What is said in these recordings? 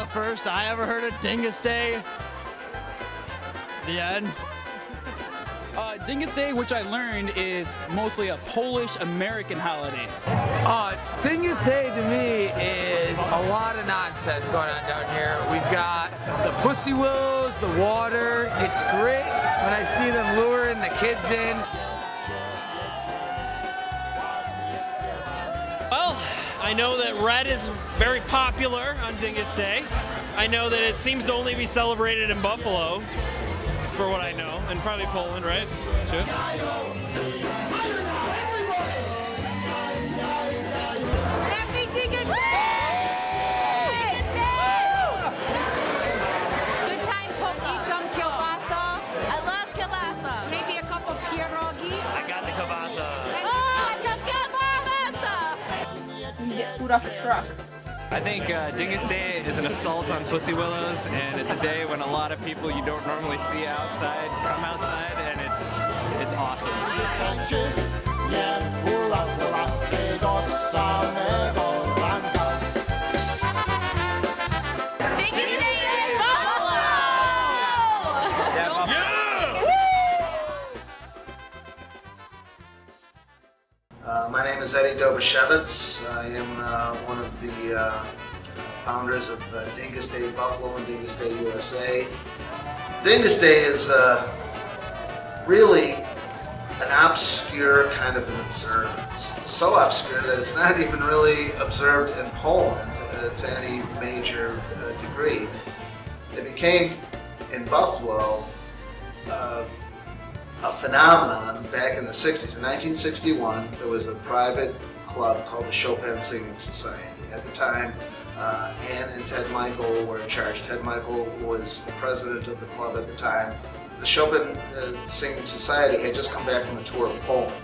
the first I ever heard of Dingus Day. The end. Dingus Day, which I learned, is mostly a Polish-American holiday. Dingus Day to me is a lot of nonsense going on down here. We've got the Pussy Willows, the water. It's great when I see them luring the kids in. Well, I know that red is very popular on Dingus Day. I know that it seems to only be celebrated in Buffalo, for what I know, and probably Poland, right? Sure. Happy Dingus Day! Good time, eat some kielbasa. I love kielbasa. Maybe a cup of pierogi. I got the kielbasa. Oh, the kielbasa! You can get food off a truck. I think Dingus Day is an assault on Pussy Willows, and it's a day when a lot of people you don't normally see outside come outside, and it's awesome. Dingus Day in Buffalo! My name is Eddie Dobashevitz. I am one of the founders of Dingus Day Buffalo and Dingus Day USA. Dingus Day is really an obscure kind of an observance. So obscure that it's not even really observed in Poland to any major degree. It became, in Buffalo, a phenomenon back in the 60s. In 1961, there was a private club called the Chopin Singing Society. At the time, Ann and Ted Michael were in charge. Ted Michael was the president of the club at the time. The Chopin Singing Society had just come back from a tour of Poland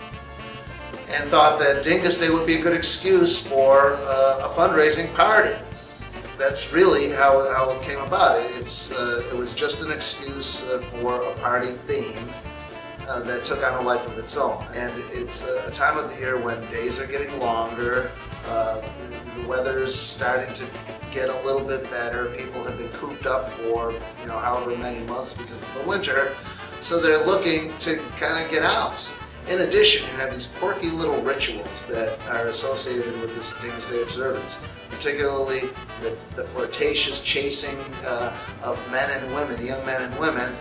and thought that Dingus Day would be a good excuse for a fundraising party. That's really how it came about. It was just an excuse for a party theme that took on a life of its own. And it's a time of the year when days are getting longer, the weather's starting to get a little bit better. People have been cooped up for however many months because of the winter, so they're looking to kind of get out. In addition, you have these quirky little rituals that are associated with this Dingus Day observance, particularly the flirtatious chasing of men and women, young men and women,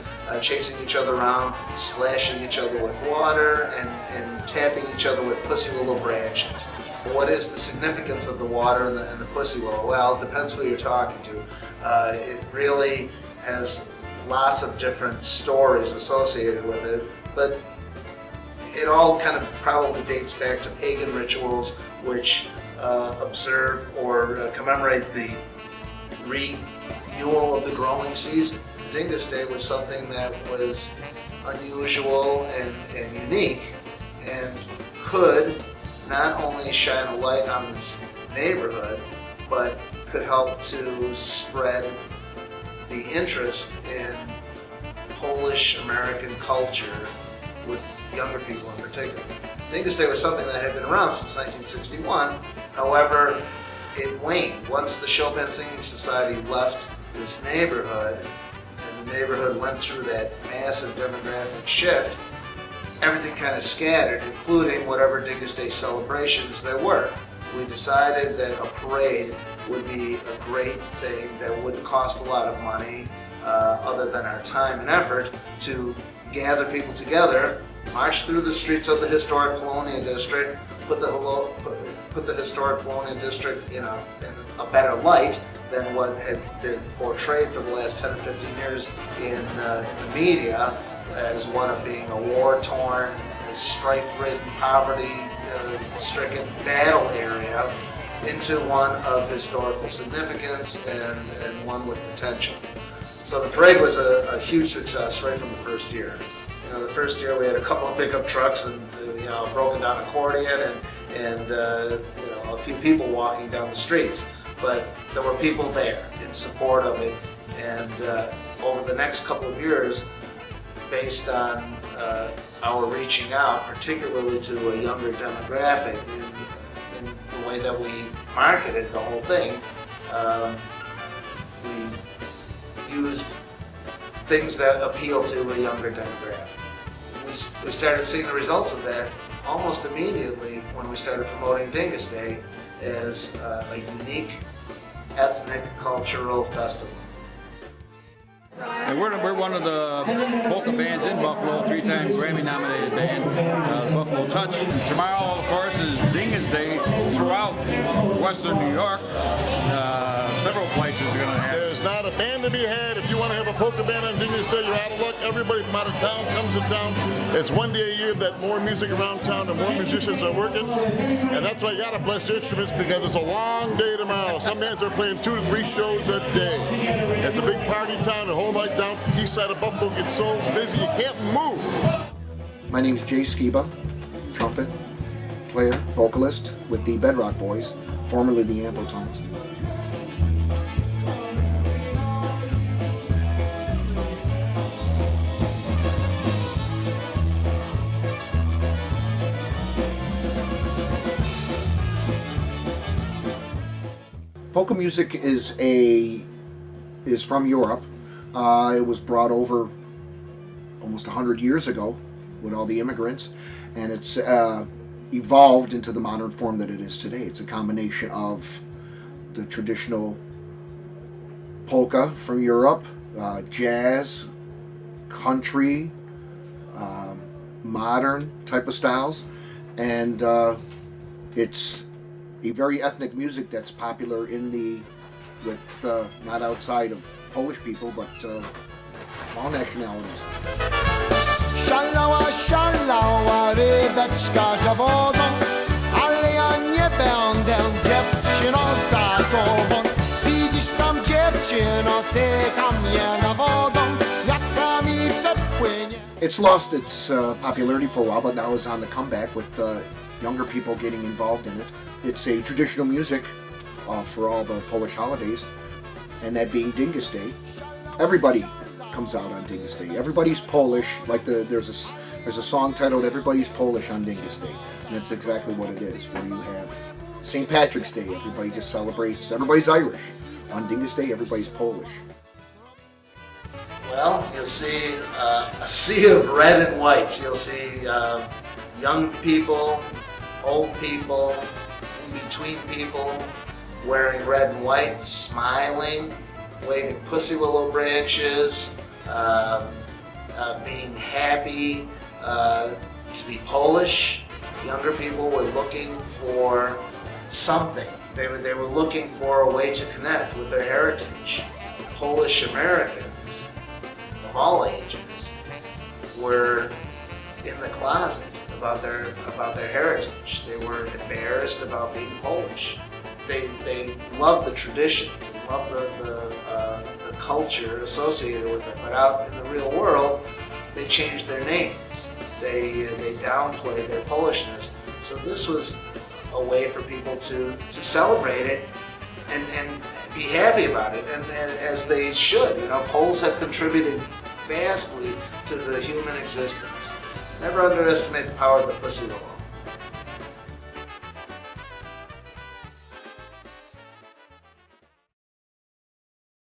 chasing each other around, splashing each other with water, and tapping each other with pussy willow branches. What is the significance of the water and the pussy willow? Well, it depends who you're talking to. It really has lots of different stories associated with it, but it all kind of probably dates back to pagan rituals which observe or commemorate the renewal of the growing season. Dingus Day was something that was unusual and unique and could not only shine a light on this neighborhood, but could help to spread the interest in Polish-American culture with younger people in particular. Dingus Day was something that had been around since 1961. However, it waned. Once the Chopin Singing Society left this neighborhood, and the neighborhood went through that massive demographic shift, everything kind of scattered, including whatever Dingus Day celebrations there were. We decided that a parade would be a great thing that wouldn't cost a lot of money, other than our time and effort, to gather people together, march through the streets of the historic Polonian district, put the historic Polonian district in a better light than what had been portrayed for the last 10 or 15 years in the media as one of being a war-torn, strife-ridden, poverty-stricken battle area into one of historical significance and one with potential. So the parade was a huge success right from the first year. The first year we had a couple of pickup trucks and a broken down accordion and a few people walking down the streets, but there were people there in support of it. And over the next couple of years, based on our reaching out, particularly to a younger demographic in the way that we marketed the whole thing, We used things that appeal to a younger demographic. We started seeing the results of that almost immediately when we started promoting Dingus Day as a unique ethnic cultural festival. And we're one of the polka bands in Buffalo, 3-time Grammy-nominated band, Buffalo Touch. And tomorrow, of course, is Dingus Day throughout Western New York. Several places are going to have. There's not a band to be had. If you want to have a polka band on Dingus Day, you're out of luck. Everybody from out of town comes to town. It's one day a year that more music around town and more musicians are working. And that's why you got to bless your instruments, because it's a long day tomorrow. Some bands are playing 2 to 3 shows a day. It's a big party town, and whole night down east side of Buffalo gets so busy you can't move. My name's Skiba, trumpet player, vocalist with the Bedrock Boys, formerly the Ambotones. Polka music is from Europe. It was brought over almost 100 years ago with all the immigrants, and it's evolved into the modern form that it is today. It's a combination of the traditional polka from Europe, jazz, country, modern type of styles, and it's a very ethnic music that's popular with not outside of Polish people, but all nationalities. Szalała, szalała rybeczka za wodą, ale ja nie będę dziewczyną za tobą. Widzisz tam dziewczyno, tyka mnie na wodą, jaka mi przepłynie. It's lost its popularity for a while, but now is on the comeback with younger people getting involved in it. It's a traditional music for all the Polish holidays, and that being Dingus Day. Everybody comes out on Dingus Day. Everybody's Polish. Like there's a song titled "Everybody's Polish on Dingus Day," and that's exactly what it is. Where you have St. Patrick's Day, everybody just celebrates. Everybody's Irish. On Dingus Day, everybody's Polish. Well, you'll see a sea of red and white. You'll see young people, old people, in between people, wearing red and white, smiling, waving Pussy Willow branches, being happy to be Polish. Younger people were looking for something. They were looking for a way to connect with their heritage. Polish Americans of all ages were in the closet about their heritage. They were embarrassed about being Polish. They loved the traditions and loved the culture associated with it, but out in the real world, they changed their names. They downplayed their Polishness. So this was a way for people to celebrate it and be happy about it, and as they should. You know, Poles have contributed vastly to the human existence. Never underestimate the power of the Pussy Willows.